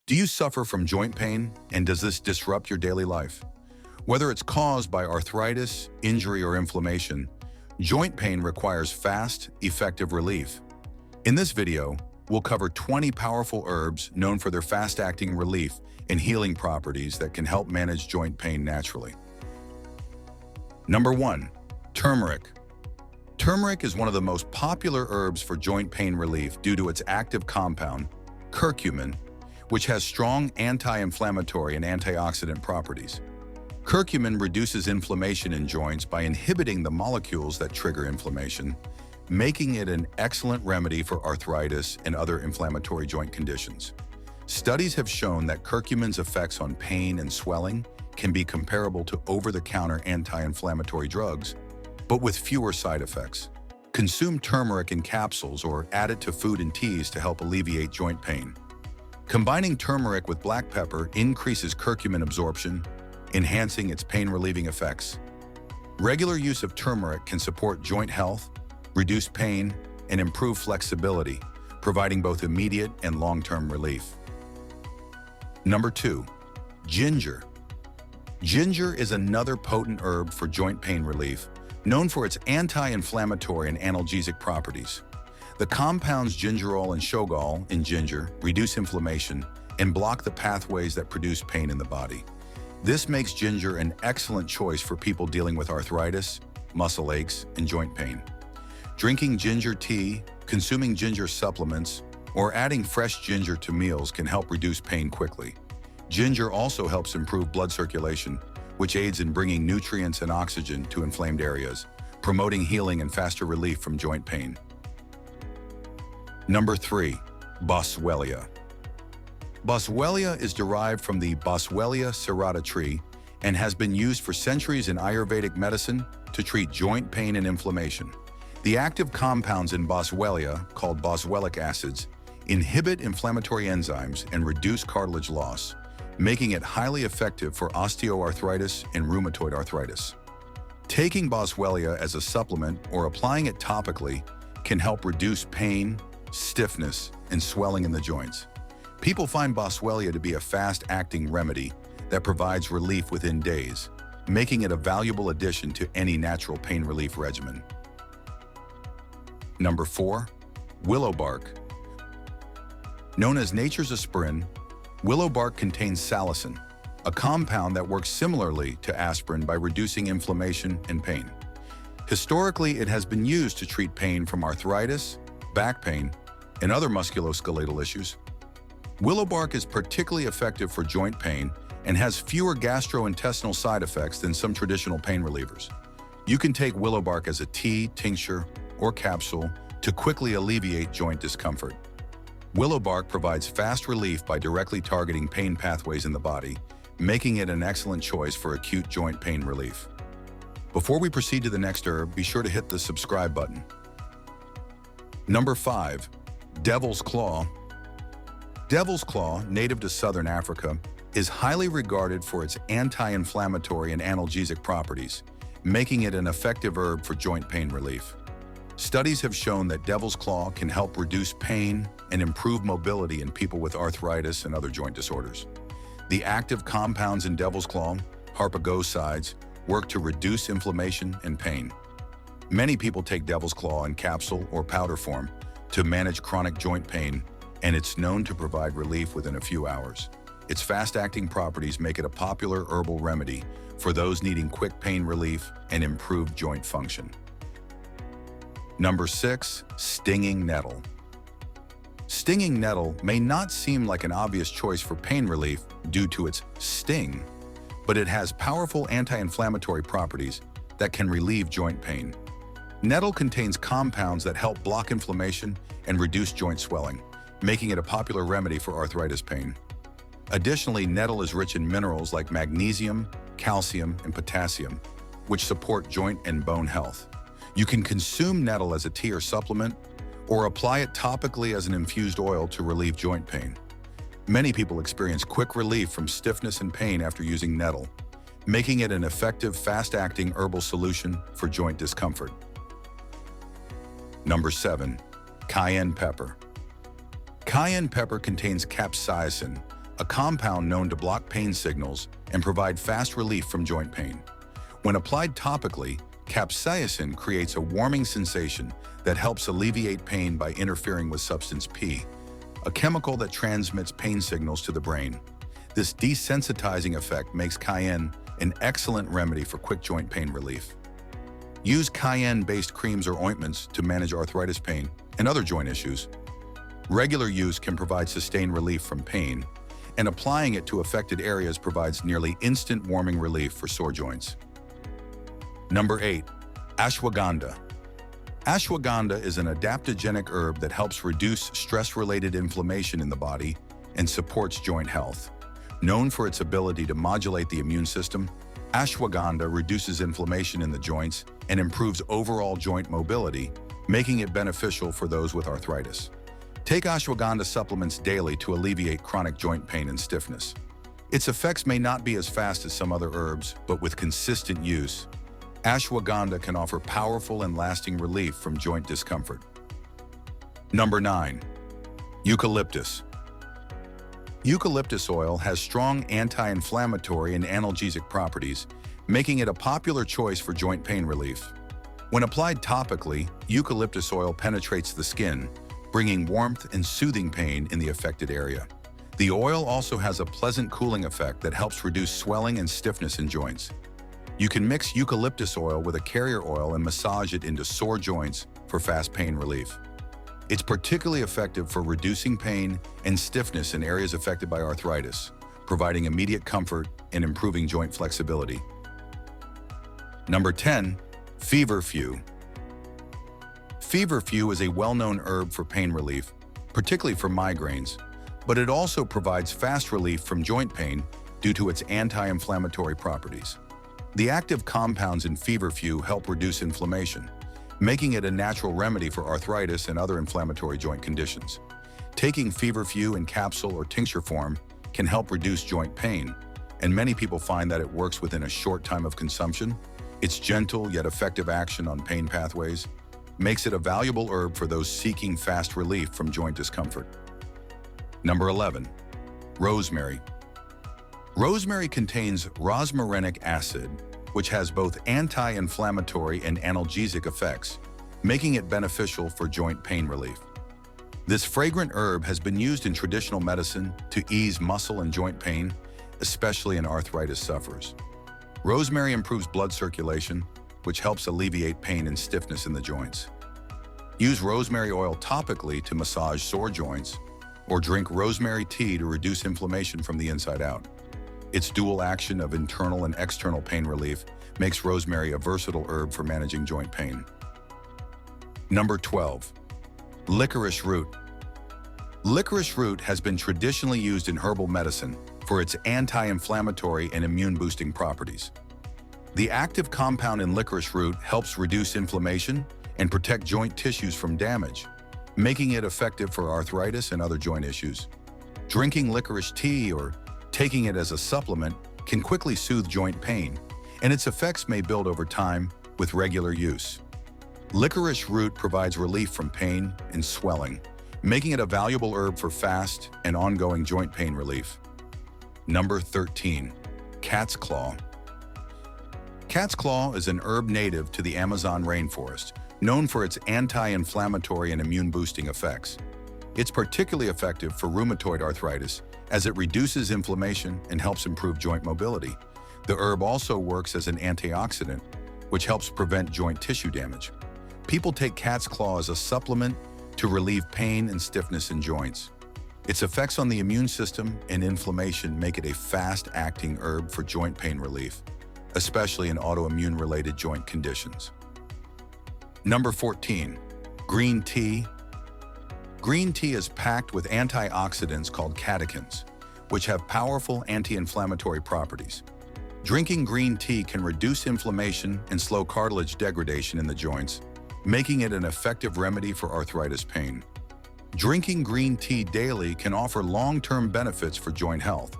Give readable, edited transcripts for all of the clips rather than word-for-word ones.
Do you suffer from joint pain, and does this disrupt your daily life? Whether it's caused by arthritis, injury, or inflammation, joint pain requires fast, effective relief. In this video, we'll cover 20 powerful herbs known for their fast-acting relief and healing properties that can help manage joint pain naturally. Number 1. Turmeric. Turmeric is one of the most popular herbs for joint pain relief due to its active compound, curcumin, which has strong anti-inflammatory and antioxidant properties. Curcumin reduces inflammation in joints by inhibiting the molecules that trigger inflammation, making it an excellent remedy for arthritis and other inflammatory joint conditions. Studies have shown that curcumin's effects on pain and swelling can be comparable to over-the-counter anti-inflammatory drugs, but with fewer side effects. Consume turmeric in capsules or add it to food and teas to help alleviate joint pain. Combining turmeric with black pepper increases curcumin absorption, enhancing its pain-relieving effects. Regular use of turmeric can support joint health, reduce pain, and improve flexibility, providing both immediate and long-term relief. Number 2. Ginger. Ginger is another potent herb for joint pain relief, known for its anti-inflammatory and analgesic properties. The compounds gingerol and shogal in ginger reduce inflammation and block the pathways that produce pain in the body. This makes ginger an excellent choice for people dealing with arthritis, muscle aches, and joint pain. Drinking ginger tea, consuming ginger supplements, or adding fresh ginger to meals can help reduce pain quickly. Ginger also helps improve blood circulation, which aids in bringing nutrients and oxygen to inflamed areas, promoting healing and faster relief from joint pain. Number 3. Boswellia. Boswellia is derived from the Boswellia serrata tree and has been used for centuries in Ayurvedic medicine to treat joint pain and inflammation. The active compounds in Boswellia, called boswellic acids, inhibit inflammatory enzymes and reduce cartilage loss, making it highly effective for osteoarthritis and rheumatoid arthritis. Taking Boswellia as a supplement or applying it topically can help reduce pain, stiffness, and swelling in the joints. People find Boswellia to be a fast-acting remedy that provides relief within days, making it a valuable addition to any natural pain relief regimen. Number 4. Willow Bark. Known as nature's aspirin, willow bark contains salicin, a compound that works similarly to aspirin by reducing inflammation and pain. Historically, it has been used to treat pain from arthritis, back pain, and other musculoskeletal issues. Willow bark is particularly effective for joint pain and has fewer gastrointestinal side effects than some traditional pain relievers. You can take willow bark as a tea, tincture, or capsule to quickly alleviate joint discomfort. Willow bark provides fast relief by directly targeting pain pathways in the body, making it an excellent choice for acute joint pain relief. Before we proceed to the next herb, be sure to hit the subscribe button. Number 5. Devil's Claw. Devil's Claw, native to southern Africa, is highly regarded for its anti-inflammatory and analgesic properties, making it an effective herb for joint pain relief. Studies have shown that devil's claw can help reduce pain and improve mobility in people with arthritis and other joint disorders. The active compounds in devil's claw, harpagosides, work to reduce inflammation and pain. Many people take devil's claw in capsule or powder form to manage chronic joint pain, and it's known to provide relief within a few hours. Its fast-acting properties make it a popular herbal remedy for those needing quick pain relief and improved joint function. Number 6. Stinging Nettle. Stinging nettle may not seem like an obvious choice for pain relief due to its sting, but it has powerful anti-inflammatory properties that can relieve joint pain. Nettle contains compounds that help block inflammation and reduce joint swelling, making it a popular remedy for arthritis pain. Additionally, nettle is rich in minerals like magnesium, calcium, and potassium, which support joint and bone health. You can consume nettle as a tea or supplement, or apply it topically as an infused oil to relieve joint pain. Many people experience quick relief from stiffness and pain after using nettle, making it an effective, fast-acting herbal solution for joint discomfort. Number 7. Cayenne Pepper. Cayenne pepper contains capsaicin, a compound known to block pain signals and provide fast relief from joint pain. When applied topically, capsaicin creates a warming sensation that helps alleviate pain by interfering with substance P, a chemical that transmits pain signals to the brain. This desensitizing effect makes cayenne an excellent remedy for quick joint pain relief. Use cayenne-based creams or ointments to manage arthritis pain and other joint issues. Regular use can provide sustained relief from pain, and applying it to affected areas provides nearly instant warming relief for sore joints. Number 8. Ashwagandha. Ashwagandha is an adaptogenic herb that helps reduce stress-related inflammation in the body and supports joint health. Known for its ability to modulate the immune system, ashwagandha reduces inflammation in the joints and improves overall joint mobility, making it beneficial for those with arthritis. Take ashwagandha supplements daily to alleviate chronic joint pain and stiffness. Its effects may not be as fast as some other herbs, but with consistent use, ashwagandha can offer powerful and lasting relief from joint discomfort. Number 9. Eucalyptus. Eucalyptus oil has strong anti-inflammatory and analgesic properties, making it a popular choice for joint pain relief. When applied topically, eucalyptus oil penetrates the skin, bringing warmth and soothing pain in the affected area. The oil also has a pleasant cooling effect that helps reduce swelling and stiffness in joints. You can mix eucalyptus oil with a carrier oil and massage it into sore joints for fast pain relief. It's particularly effective for reducing pain and stiffness in areas affected by arthritis, providing immediate comfort and improving joint flexibility. Number 10. Feverfew. Feverfew is a well-known herb for pain relief, particularly for migraines, but it also provides fast relief from joint pain due to its anti-inflammatory properties. The active compounds in feverfew help reduce inflammation, making it a natural remedy for arthritis and other inflammatory joint conditions. Taking feverfew in capsule or tincture form can help reduce joint pain, and many people find that it works within a short time of consumption. Its gentle yet effective action on pain pathways makes it a valuable herb for those seeking fast relief from joint discomfort. Number 11. Rosemary. Rosemary contains rosmarinic acid, which has both anti-inflammatory and analgesic effects, making it beneficial for joint pain relief. This fragrant herb has been used in traditional medicine to ease muscle and joint pain, especially in arthritis sufferers. Rosemary improves blood circulation, which helps alleviate pain and stiffness in the joints. Use rosemary oil topically to massage sore joints, or drink rosemary tea to reduce inflammation from the inside out. Its dual action of internal and external pain relief makes rosemary a versatile herb for managing joint pain. Number 12. Licorice Root. Licorice root has been traditionally used in herbal medicine for its anti-inflammatory and immune-boosting properties. The active compound in licorice root helps reduce inflammation and protect joint tissues from damage, making it effective for arthritis and other joint issues. Drinking licorice tea or taking it as a supplement can quickly soothe joint pain, and its effects may build over time with regular use. Licorice root provides relief from pain and swelling, making it a valuable herb for fast and ongoing joint pain relief. Number 13. Cat's Claw. Cat's Claw is an herb native to the Amazon rainforest, known for its anti-inflammatory and immune-boosting effects. It's particularly effective for rheumatoid arthritis as it reduces inflammation and helps improve joint mobility. The herb also works as an antioxidant, which helps prevent joint tissue damage. People take cat's claw as a supplement to relieve pain and stiffness in joints. Its effects on the immune system and inflammation make it a fast-acting herb for joint pain relief, especially in autoimmune-related joint conditions. Number 14. Green tea. Green tea is packed with antioxidants called catechins, which have powerful anti-inflammatory properties. Drinking green tea can reduce inflammation and slow cartilage degradation in the joints, making it an effective remedy for arthritis pain. Drinking green tea daily can offer long-term benefits for joint health,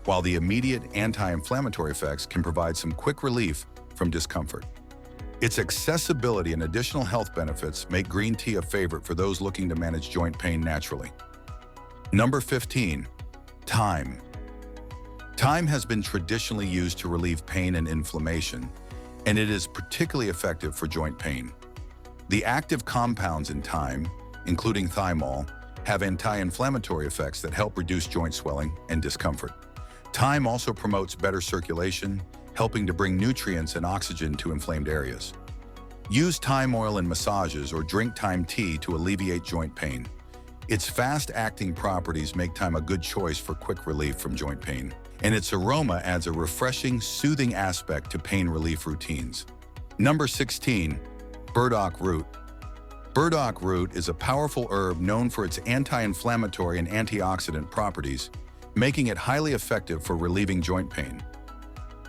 while the immediate anti-inflammatory effects can provide some quick relief from discomfort. Its accessibility and additional health benefits make green tea a favorite for those looking to manage joint pain naturally. Number 15. Thyme. Thyme has been traditionally used to relieve pain and inflammation, and it is particularly effective for joint pain. The active compounds in thyme, including thymol, have anti-inflammatory effects that help reduce joint swelling and discomfort. Thyme also promotes better circulation, helping to bring nutrients and oxygen to inflamed areas. Use thyme oil in massages or drink thyme tea to alleviate joint pain. Its fast-acting properties make thyme a good choice for quick relief from joint pain, and its aroma adds a refreshing, soothing aspect to pain relief routines. Number 16. Burdock Root. Burdock Root is a powerful herb known for its anti-inflammatory and antioxidant properties, making it highly effective for relieving joint pain.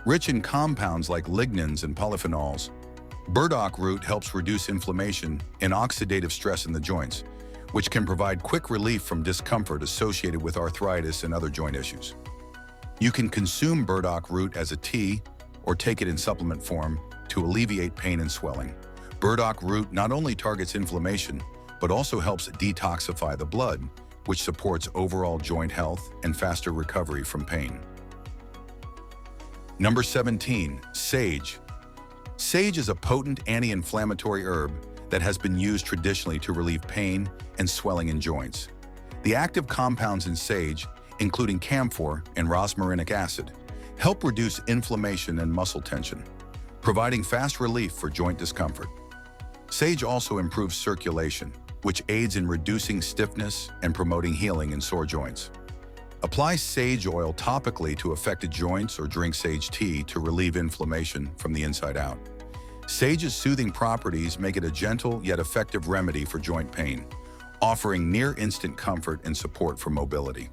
Rich in compounds like lignans and polyphenols, burdock root helps reduce inflammation and oxidative stress in the joints, which can provide quick relief from discomfort associated with arthritis and other joint issues. You can consume burdock root as a tea or take it in supplement form to alleviate pain and swelling. Burdock root not only targets inflammation, but also helps detoxify the blood, which supports overall joint health and faster recovery from pain. Number 17. Sage. Sage is a potent anti-inflammatory herb that has been used traditionally to relieve pain and swelling in joints. The active compounds in sage, including camphor and rosmarinic acid, help reduce inflammation and muscle tension, providing fast relief for joint discomfort. Sage also improves circulation, which aids in reducing stiffness and promoting healing in sore joints. Apply sage oil topically to affected joints or drink sage tea to relieve inflammation from the inside out. Sage's soothing properties make it a gentle yet effective remedy for joint pain, offering near-instant comfort and support for mobility.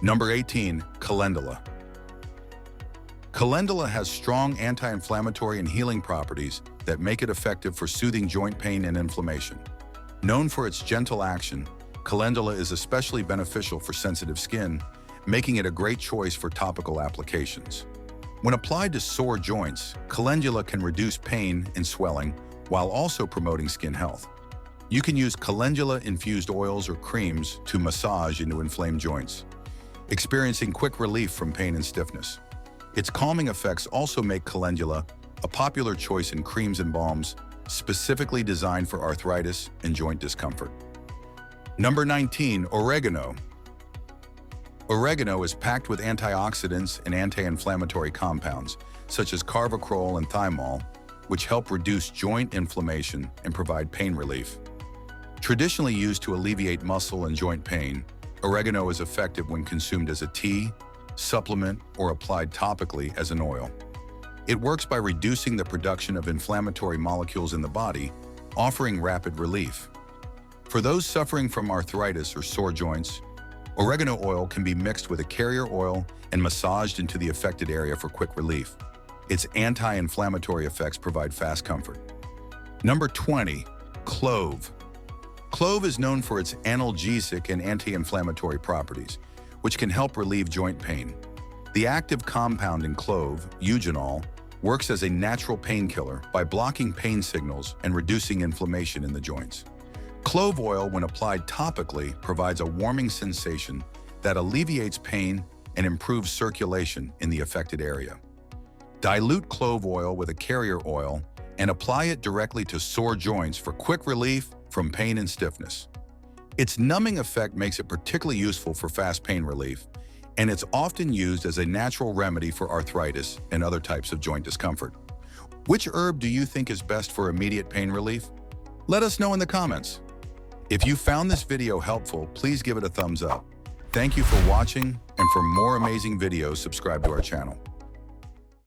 Number 18. Calendula. Calendula has strong anti-inflammatory and healing properties that make it effective for soothing joint pain and inflammation. Known for its gentle action, calendula is especially beneficial for sensitive skin, making it a great choice for topical applications. When applied to sore joints, calendula can reduce pain and swelling while also promoting skin health. You can use calendula-infused oils or creams to massage into inflamed joints, experiencing quick relief from pain and stiffness. Its calming effects also make calendula a popular choice in creams and balms, specifically designed for arthritis and joint discomfort. Number 19. Oregano. Oregano is packed with antioxidants and anti-inflammatory compounds, such as carvacrol and thymol, which help reduce joint inflammation and provide pain relief. Traditionally used to alleviate muscle and joint pain, oregano is effective when consumed as a tea, supplement, or applied topically as an oil. It works by reducing the production of inflammatory molecules in the body, offering rapid relief. For those suffering from arthritis or sore joints, oregano oil can be mixed with a carrier oil and massaged into the affected area for quick relief. Its anti-inflammatory effects provide fast comfort. Number 20. Clove. Clove is known for its analgesic and anti-inflammatory properties, which can help relieve joint pain. The active compound in clove, eugenol, works as a natural painkiller by blocking pain signals and reducing inflammation in the joints. Clove oil, when applied topically, provides a warming sensation that alleviates pain and improves circulation in the affected area. Dilute clove oil with a carrier oil and apply it directly to sore joints for quick relief from pain and stiffness. Its numbing effect makes it particularly useful for fast pain relief, and it's often used as a natural remedy for arthritis and other types of joint discomfort. Which herb do you think is best for immediate pain relief? Let us know in the comments. If you found this video helpful, please give it a thumbs up. Thank you for watching, and for more amazing videos, subscribe to our channel.